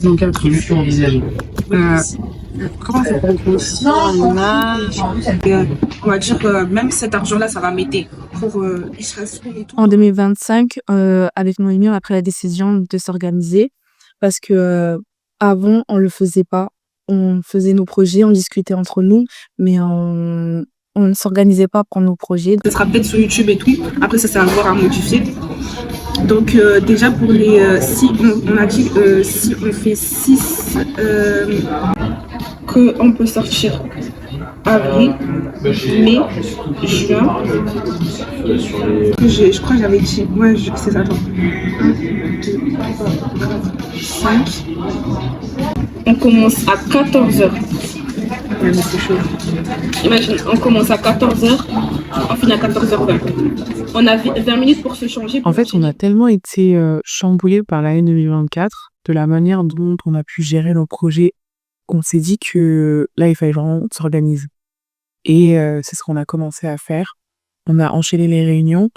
Donc, quelle solution envisagée? Comment ça se on a, on va dire, même cet argent-là, ça va m'aider pour Israël et tout. En 2025, avec mon ami, on a pris la décision de s'organiser parce que avant, on le faisait pas. On faisait nos projets, on discutait entre nous, mais on ne s'organisait pas pour nos projets. Ce sera peut-être sur YouTube et tout. Après, ça, c'est à voir à modifier. Donc, déjà, pour les. Si on a dit si on fait 6, qu'on peut sortir avril, mai, juin. Je crois que j'avais dit. Ouais, c'est ça, attends. 1, 2, 3, 4, 5. On commence à 14h. Ouais, mais c'est chaud. Imagine, on commence à 14h, on finit à 14h20. On a 20 minutes pour se changer. En fait, on a tellement été chamboulés par l'année 2024, de la manière dont on a pu gérer nos projets, qu'on s'est dit que là, il fallait vraiment s'organiser. Et c'est ce qu'on a commencé à faire. On a enchaîné les réunions.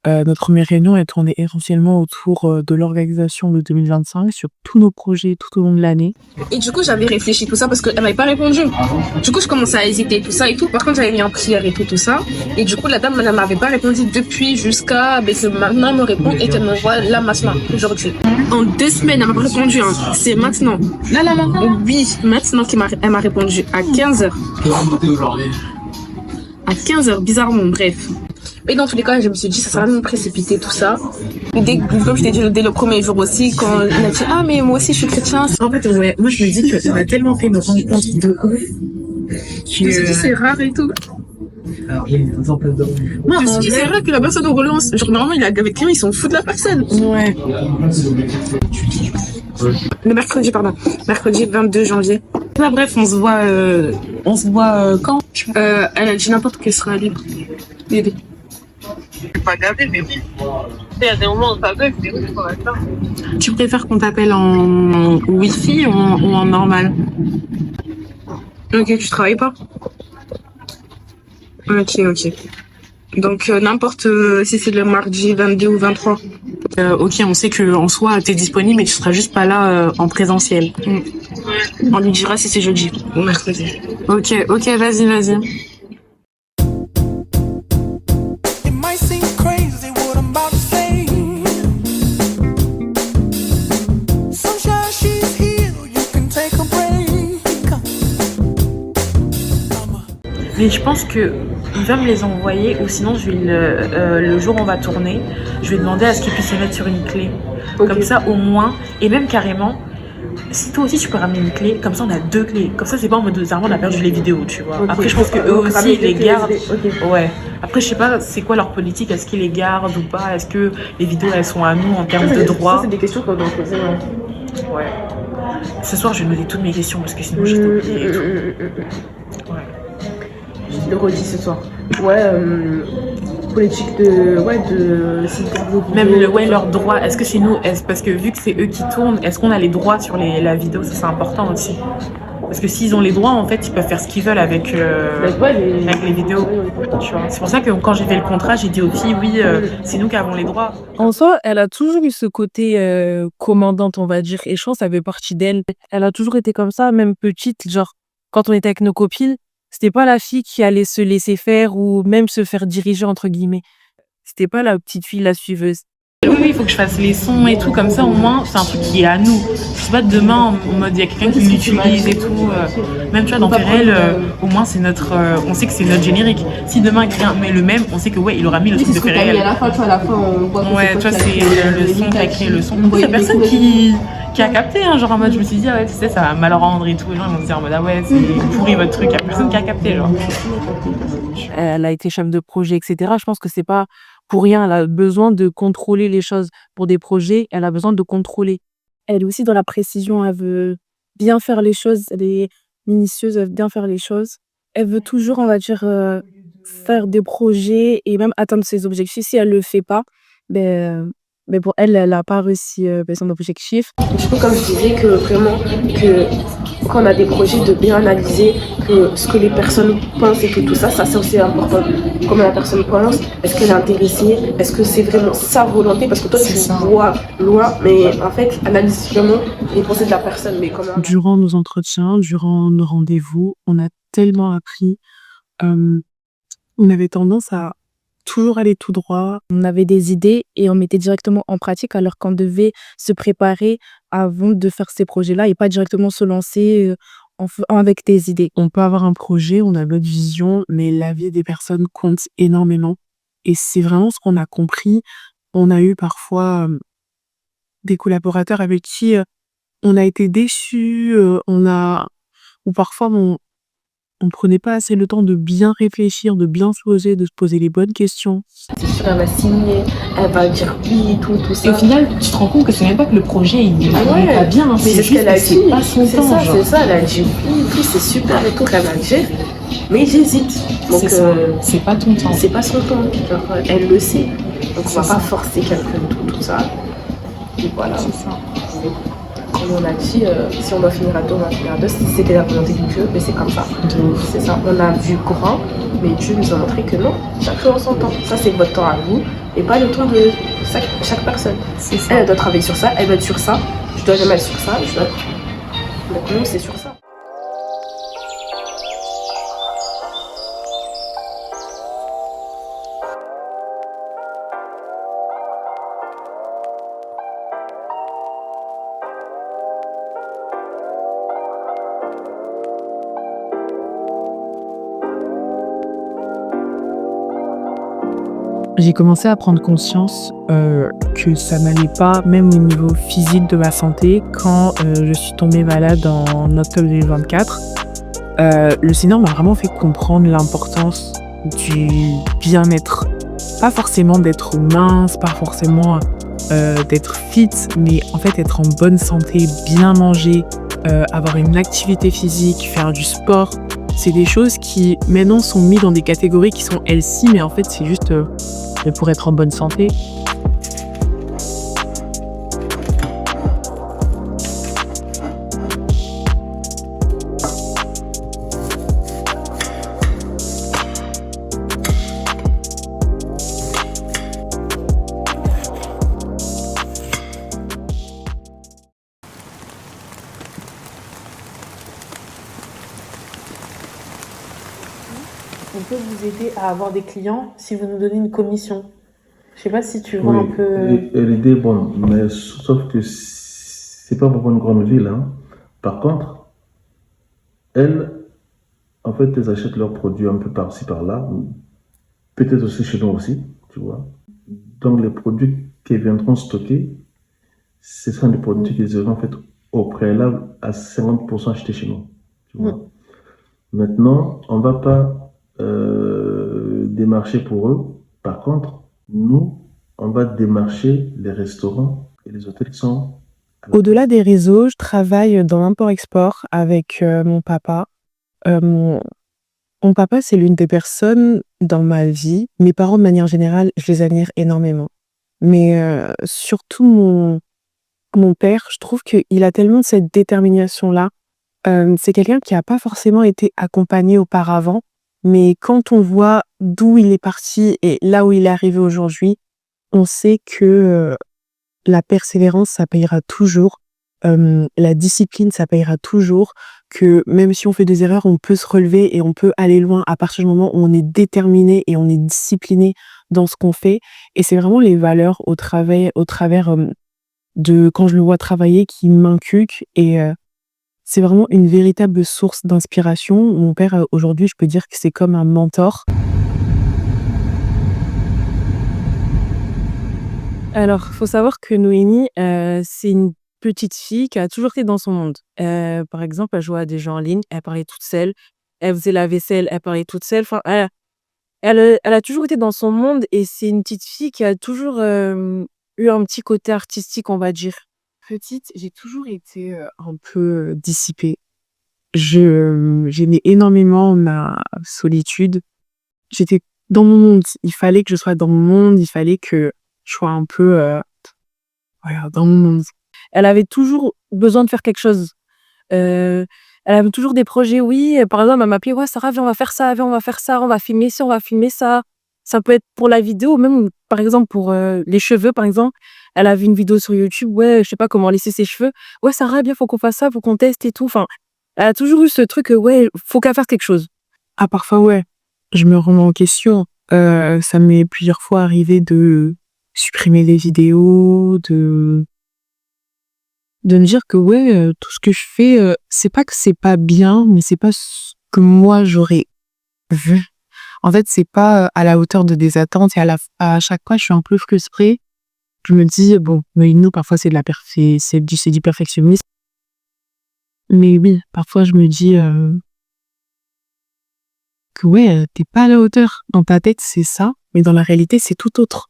Notre première réunion, elle tournait essentiellement autour de l'organisation de 2025 sur tous nos projets tout au long de l'année. Et du coup, j'avais réfléchi tout ça parce qu'elle m'avait pas répondu. Du coup, je commençais à hésiter tout ça et tout. Par contre, j'avais mis en prière et tout ça. Et du coup, la dame ne m'avait pas répondu depuis jusqu'à que maintenant elle me répond et qu'elle m'envoie là maintenant, aujourd'hui. En 2 semaines, elle m'a répondu. Hein. C'est maintenant. Là, maintenant. Oui, maintenant qu'elle m'a répondu à 15h. À 15h, bizarrement, bref. Et dans tous les cas, je me suis dit, ça sert à rien de me précipiter, tout ça. Comme je t'ai dit dès le premier jour aussi, quand il a dit, ah, mais moi aussi, je suis chrétien. En fait, ouais, moi, je me dis qu'on a tellement fait nos rencontres de ouf. Je me suis dit, c'est rare et tout. Alors, il y a une mise en place de revue. Non, je me suis dit, c'est vrai que la personne au relance, genre, normalement, il est avec quelqu'un, ils sont fous de la personne. Ouais. Le mercredi, pardon. Mercredi 22 janvier. Là, bref, on se voit quand? Elle a dit n'importe qui sera libre. Bébé. Je pas regardé, mais oui. Il y a des moments où ça bug, des moments où ça. Tu préfères qu'on t'appelle en Wi-Fi ou en normal? Ok, tu travailles pas? Ok. Donc, n'importe si c'est le mardi 22 ou 23. Ok, on sait qu'en soi, t'es disponible, mais tu seras juste pas là en présentiel. On lui dira si c'est jeudi ou mercredi. Ok, vas-y. Mais je pense que il va me les envoyer ou sinon je vais le jour où on va tourner, je vais demander à ce qu'il puisse les mettre sur une clé. Okay. Comme ça au moins, et même carrément, si toi aussi tu peux ramener une clé, comme ça on a 2 clés. Comme ça c'est pas en mode on a perdu les vidéos, tu vois. Okay. Après je pense qu'eux aussi ils les gardent. Okay. Ouais. Après je sais pas c'est quoi leur politique, est-ce qu'ils les gardent ou pas, est-ce que les vidéos elles sont à nous en termes de droits. Ça c'est des questions qu'on doit poser. Ouais. Ce soir je vais noter toutes mes questions parce que sinon j'ai tout oublié et tout. Ouais. Je le redis ce soir. Ouais, politique de même leurs droits. Est-ce que chez nous, parce que vu que c'est eux qui tournent, est-ce qu'on a les droits sur la vidéo? Ça c'est important aussi. Parce que s'ils ont les droits, en fait, ils peuvent faire ce qu'ils veulent avec les vidéos. Tu vois. C'est pour ça que quand j'ai fait le contrat, j'ai dit aux filles, oui, c'est nous qui avons les droits. En soi, elle a toujours eu ce côté commandante, on va dire. Et je pense que ça fait partie d'elle. Elle a toujours été comme ça, même petite. Genre, quand on était avec nos copines, c'était pas la fille qui allait se laisser faire ou même se faire diriger, entre guillemets. C'était pas la petite fille, la suiveuse. Oui, il faut que je fasse les sons et tout, comme ça au moins c'est un truc qui est à nous. C'est pas demain en mode il y a quelqu'un qui l'utilise et tout. Même tu vois dans PRL, au moins c'est notre, on sait que c'est notre générique. Si demain quelqu'un met le même, on sait que ouais il aura mis le truc de PRL. À la fin, on voit que ouais, tu vois c'est le son qui a créé le son. Il y a personne qui a capté, hein, genre en mode je me suis dit ah ouais tu sais ça va mal rendre et tout. Les gens ils vont se dire en mode ah ouais c'est pourri votre truc, il y a personne qui a capté genre. Elle a été chef de projet etc. Je pense que c'est pas pour rien, elle a besoin de contrôler les choses. Pour des projets, elle a besoin de contrôler. Elle est aussi dans la précision, elle veut bien faire les choses, elle est minutieuse, elle veut bien faire les choses. Elle veut toujours, on va dire, faire des projets et même atteindre ses objectifs. Si elle le fait pas, mais pour elle n'a pas réussi son objectif. Du coup, comme je disais, que vraiment, que quand on a des projets, de bien analyser ce que les personnes pensent et tout ça, c'est aussi important. Comment la personne pense, est-ce qu'elle est intéressée, est-ce que c'est vraiment sa volonté, parce que toi tu vois loin, mais en fait, analyse vraiment les pensées de la personne. Mais comment... Durant nos entretiens, durant nos rendez-vous, on a tellement appris. On avait tendance à toujours aller tout droit. On avait des idées et on mettait directement en pratique alors qu'on devait se préparer avant de faire ces projets-là et pas directement se lancer avec des idées. On peut avoir un projet, on a notre vision, mais la vie des personnes compte énormément. Et c'est vraiment ce qu'on a compris. On a eu parfois des collaborateurs avec qui on a été déçus, ou parfois on prenait pas assez le temps de bien réfléchir, de bien se poser, de se poser les bonnes questions. C'est sûr, elle va signer, elle va dire oui, tout ça. Et au final, tu te rends compte que c'est même pas que le projet il est pas bien, hein, mais c'est c'est ce juste qu'elle a que c'est dit. pas son C'est temps. ça, genre. c'est ça, elle a dit oui, c'est super et tout, elle va le dire, mais j'hésite. Donc, C'est ça, c'est pas ton temps. c'est pas son temps. Genre, elle le sait. Donc, on C'est va ça. pas forcer quelqu'un, tout ça. Et voilà. C'est ça. Comme on a dit, si on doit finir à deux, on va finir à deux. Si c'était la volonté de Dieu, mais c'est comme ça. C'est ça. On a vu grand, mais Dieu nous a montré que non, chaque chose en son temps. Ça, c'est votre temps à vous et pas le temps de chaque personne. C'est ça. Elle doit travailler sur ça, elle doit être sur ça. Je dois me mettre sur ça. Donc, nous, c'est sur ça. J'ai commencé à prendre conscience que ça n'allait pas, même au niveau physique de ma santé, quand je suis tombée malade en octobre 2024. Le Seigneur m'a vraiment fait comprendre l'importance du bien-être. Pas forcément d'être mince, pas forcément d'être fit, mais en fait être en bonne santé, bien manger, avoir une activité physique, faire du sport. C'est des choses qui maintenant sont mises dans des catégories qui sont healthy, mais en fait c'est juste pour être en bonne santé. On peut vous aider à avoir des clients si vous nous donnez une commission. Je sais pas si tu vois Oui, un peu. et l'idée est bonne, mais sauf que c'est pas vraiment une grande ville, hein. Par contre, elles, en fait, elles achètent leurs produits un peu par-ci, par-là, peut-être aussi chez nous aussi, tu vois. Donc, les produits qu'elles viendront stocker, ce seront des produits qu'ils auront en fait au préalable à 50% achetés chez nous, tu vois. Maintenant, on va pas démarcher pour eux. Par contre, nous, on va démarcher les restaurants et les hôtels qui sont... Au-delà des réseaux, je travaille dans l'import-export avec mon papa. Mon papa, c'est l'une des personnes dans ma vie. Mes parents, de manière générale, je les admire énormément. Mais surtout mon père, je trouve qu'il a tellement cette détermination-là. C'est quelqu'un qui n'a pas forcément été accompagné auparavant. Mais quand on voit d'où il est parti et là où il est arrivé aujourd'hui, on sait que la persévérance, ça payera toujours. La discipline, ça payera toujours. Que même si on fait des erreurs, on peut se relever et on peut aller loin à partir du moment où on est déterminé et on est discipliné dans ce qu'on fait. Et c'est vraiment les valeurs au travers de quand je le vois travailler qui m'inculquent. Et c'est vraiment une véritable source d'inspiration. Mon père, aujourd'hui, je peux dire que c'est comme un mentor. Alors, faut savoir que Noémie, c'est une petite fille qui a toujours été dans son monde. Par exemple, elle jouait à des jeux en ligne, elle parlait toute seule, elle faisait la vaisselle, elle parlait toute seule. Enfin, elle a toujours été dans son monde et c'est une petite fille qui a toujours eu un petit côté artistique, on va dire. Petite, j'ai toujours été un peu dissipée. J'aimais énormément ma solitude. J'étais dans mon monde. Il fallait que je sois dans mon monde, il fallait que je sois un peu voilà, dans mon monde. Elle avait toujours besoin de faire quelque chose. Elle Elle a toujours des projets, oui. Par exemple, elle m'appelle, ouais, Sarah, viens, on va faire ça, viens, on va faire ça, on va filmer ci, on va filmer ça. Ça peut être pour la vidéo, même, par exemple, pour les cheveux, par exemple. Elle a vu une vidéo sur YouTube, ouais, je sais pas comment lisser ses cheveux. Ouais, Sarah, bien, faut qu'on fasse ça, faut qu'on teste et tout. Enfin, elle a toujours eu ce truc, ouais, faut qu'elle fasse quelque chose. Ah, parfois, ouais, je me remets en question. Ça m'est plusieurs fois arrivé de supprimer des vidéos, de me dire que ouais, tout ce que je fais, c'est pas que c'est pas bien, mais c'est pas ce que moi j'aurais vu. En fait, c'est pas à la hauteur de des attentes et à chaque fois, je suis un peu frustrée. Je me dis, bon, mais nous, parfois, c'est du perfectionnisme. Mais oui, parfois, je me dis que ouais, t'es pas à la hauteur. Dans ta tête, c'est ça, mais dans la réalité, c'est tout autre.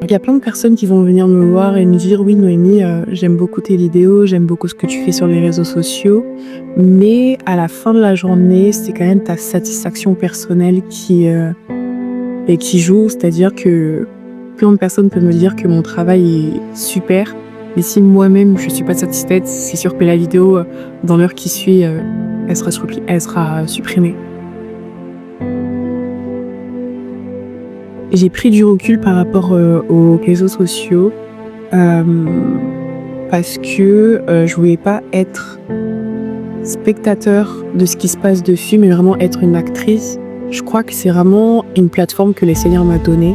Il y a plein de personnes qui vont venir me voir et me dire oui Noémie, j'aime beaucoup tes vidéos, j'aime beaucoup ce que tu fais sur les réseaux sociaux, mais à la fin de la journée, c'est quand même ta satisfaction personnelle qui joue, c'est-à-dire que plein de personnes peuvent me dire que mon travail est super, mais si moi-même je suis pas satisfaite, c'est sûr que la vidéo dans l'heure qui suit, elle sera supprimée. J'ai pris du recul par rapport aux réseaux sociaux parce que je voulais pas être spectateur de ce qui se passe dessus, mais vraiment être une actrice. Je crois que c'est vraiment une plateforme que le Seigneur m'a donnée.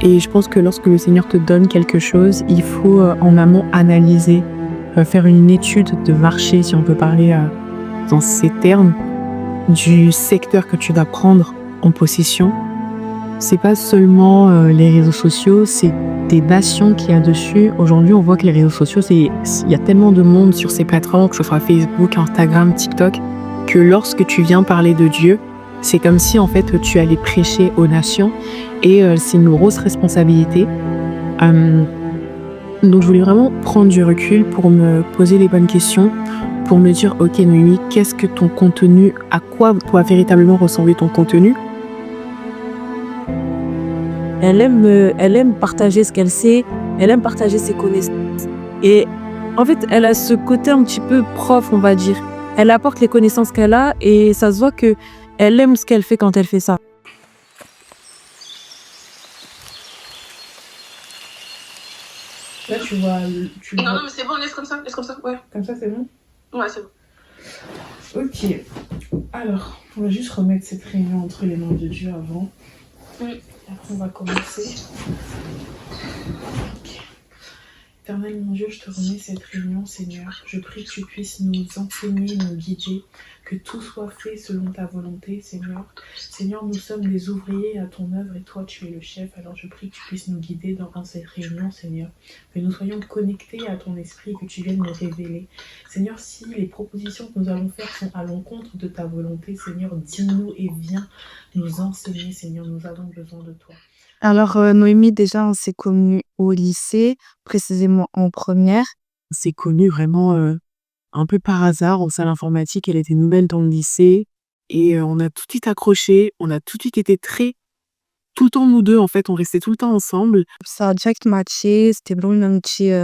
Et je pense que lorsque le Seigneur te donne quelque chose, il faut en amont analyser, faire une étude de marché, si on peut parler dans ces termes, du secteur que tu dois prendre en possession. C'est pas seulement les réseaux sociaux, c'est des nations qu'il y a dessus. Aujourd'hui, on voit que les réseaux sociaux, il y a tellement de monde sur ces plateformes, que ce soit Facebook, Instagram, TikTok, que lorsque tu viens parler de Dieu, c'est comme si en fait tu allais prêcher aux nations et c'est une grosse responsabilité. Donc je voulais vraiment prendre du recul pour me poser les bonnes questions, pour me dire ok Noémie, qu'est-ce que ton contenu, à quoi doit véritablement ressembler ton contenu? Elle aime partager ce qu'elle sait, elle aime partager ses connaissances. Et en fait, elle a ce côté un petit peu prof, on va dire. Elle apporte les connaissances qu'elle a et ça se voit que elle aime ce qu'elle fait quand elle fait ça. Là, tu vois. Non, mais c'est bon, laisse comme ça, ouais. Comme ça, c'est bon? Ouais, c'est bon. Ok. Alors, on va juste remettre cette réunion entre les mains de Dieu avant. Oui. Après, on va commencer. Ok. Éternel mon Dieu, je te remets cette réunion, Seigneur. Je prie que tu puisses nous enseigner, nous guider, que tout soit fait selon ta volonté, Seigneur. Seigneur, nous sommes des ouvriers à ton œuvre et toi, tu es le chef. Alors je prie que tu puisses nous guider dans cette réunion, Seigneur. Que nous soyons connectés à ton esprit, que tu viennes nous révéler. Seigneur, si les propositions que nous allons faire sont à l'encontre de ta volonté, Seigneur, dis-nous et viens nous enseigner, Seigneur. Nous avons besoin de toi. Alors, Noémie, déjà, on s'est connus au lycée, précisément en première. On s'est connus vraiment un peu par hasard en salle informatique. Elle était nouvelle dans le lycée et on a tout de suite accroché. On a tout de suite été tout le temps nous deux, en fait, on restait tout le temps ensemble. Ça a direct matché, c'était vraiment une amitié,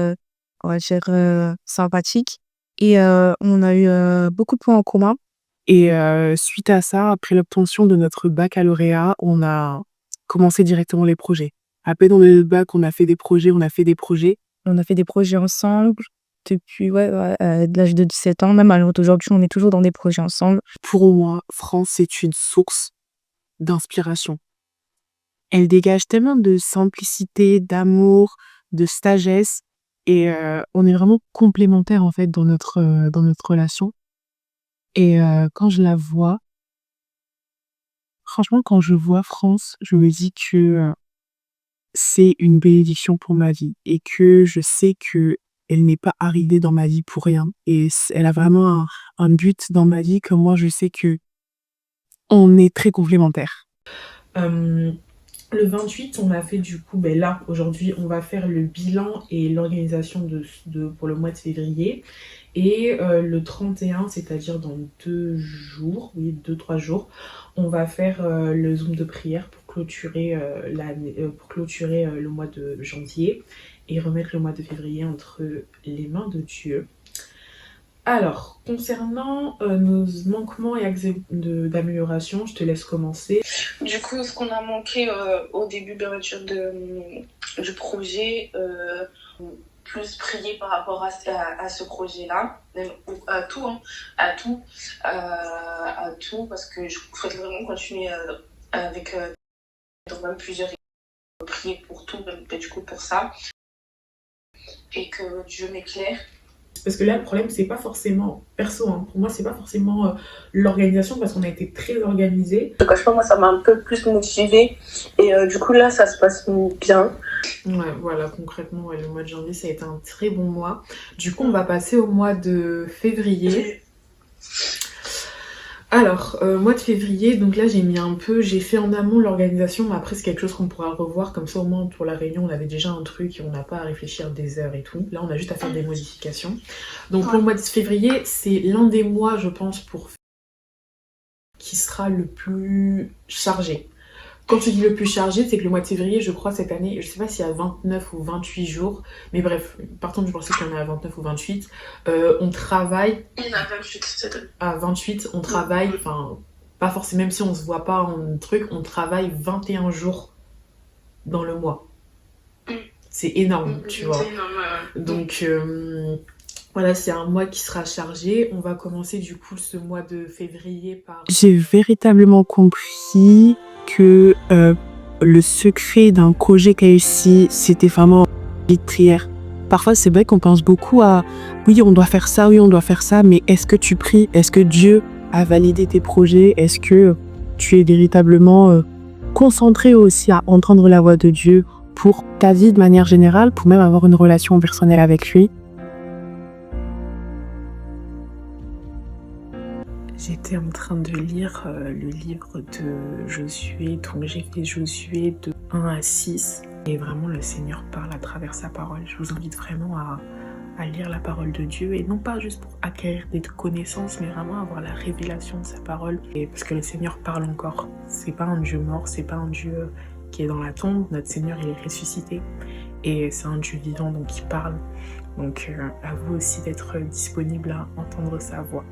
on va dire, sympathique. Et on a eu beaucoup de points en commun. Et suite à ça, après l'obtention de notre baccalauréat, on a commencé directement les projets. À peine on a eu le bac, on a fait des projets. On a fait des projets ensemble depuis de l'âge de 17 ans, même à aujourd'hui, on est toujours dans des projets ensemble. Pour moi, France, c'est une source d'inspiration. Elle dégage tellement de simplicité, d'amour, de sagesse, et on est vraiment complémentaires en fait dans notre relation. Et quand je la vois, franchement, quand je vois France, je me dis que c'est une bénédiction pour ma vie et que je sais que elle n'est pas arrivée dans ma vie pour rien. Et elle a vraiment un but dans ma vie, comme moi, je sais que on est très complémentaires. Le 28, on a fait du coup, ben là, aujourd'hui, on va faire le bilan et l'organisation pour le mois de février. Et le 31, c'est-à-dire dans 2 jours, oui, 2-3 jours, on va faire le Zoom de prière pour clôturer, le mois de janvier et remettre le mois de février entre les mains de Dieu. Alors, concernant nos manquements et axes d'amélioration, je te laisse commencer. Du coup, ce qu'on a manqué au début bien sûr, du projet, plus prier par rapport à ce projet-là, à tout, hein, à tout, parce que je souhaite vraiment continuer avec dans même plusieurs prier pour tout, mais du coup pour ça, et que Dieu m'éclaire. Parce que là, le problème, c'est pas forcément perso, hein. Pour moi, c'est pas forcément l'organisation, parce qu'on a été très organisé. Je te cache pas, moi, ça m'a un peu plus motivée, et du coup, là, ça se passe bien. Ouais, voilà, concrètement, ouais, le mois de janvier, ça a été un très bon mois. Du coup, on va passer au mois de février. Alors, mois de février, donc là j'ai fait en amont l'organisation, mais après c'est quelque chose qu'on pourra revoir, comme ça au moins pour la réunion on avait déjà un truc et on n'a pas à réfléchir des heures et tout. Là on a juste à faire des modifications. Donc pour le mois de février, c'est l'un des mois je pense qui sera le plus chargé. Quand tu dis le plus chargé, c'est que le mois de février, je crois, cette année, je sais pas s'il y a 29 ou 28 jours, mais bref, partons du principe qu'il y en a 29 ou 28, on travaille... Il y en a 28 cette année. À 28, on travaille, enfin, pas forcément, même si on se voit pas en truc, on travaille 21 jours dans le mois. C'est énorme, tu vois. C'est énorme, Donc... voilà, c'est un mois qui sera chargé. On va commencer du coup ce mois de février par... J'ai véritablement compris que le secret d'un projet réussi, c'était vraiment une prière. Parfois, c'est vrai qu'on pense beaucoup à oui, on doit faire ça, mais est-ce que tu pries? Est-ce que Dieu a validé tes projets? Est-ce que tu es véritablement concentré aussi à entendre la voix de Dieu pour ta vie de manière générale, pour même avoir une relation personnelle avec lui? J'étais en train de lire le livre de Josué, donc j'ai fait Josué de 1 à 6, et vraiment le Seigneur parle à travers sa parole. Je vous invite vraiment à lire la parole de Dieu, et non pas juste pour acquérir des connaissances, mais vraiment avoir la révélation de sa parole, et parce que le Seigneur parle encore. C'est pas un Dieu mort, c'est pas un Dieu qui est dans la tombe, notre Seigneur il est ressuscité, et c'est un Dieu vivant donc il parle. Donc à vous aussi d'être disponible à entendre sa voix.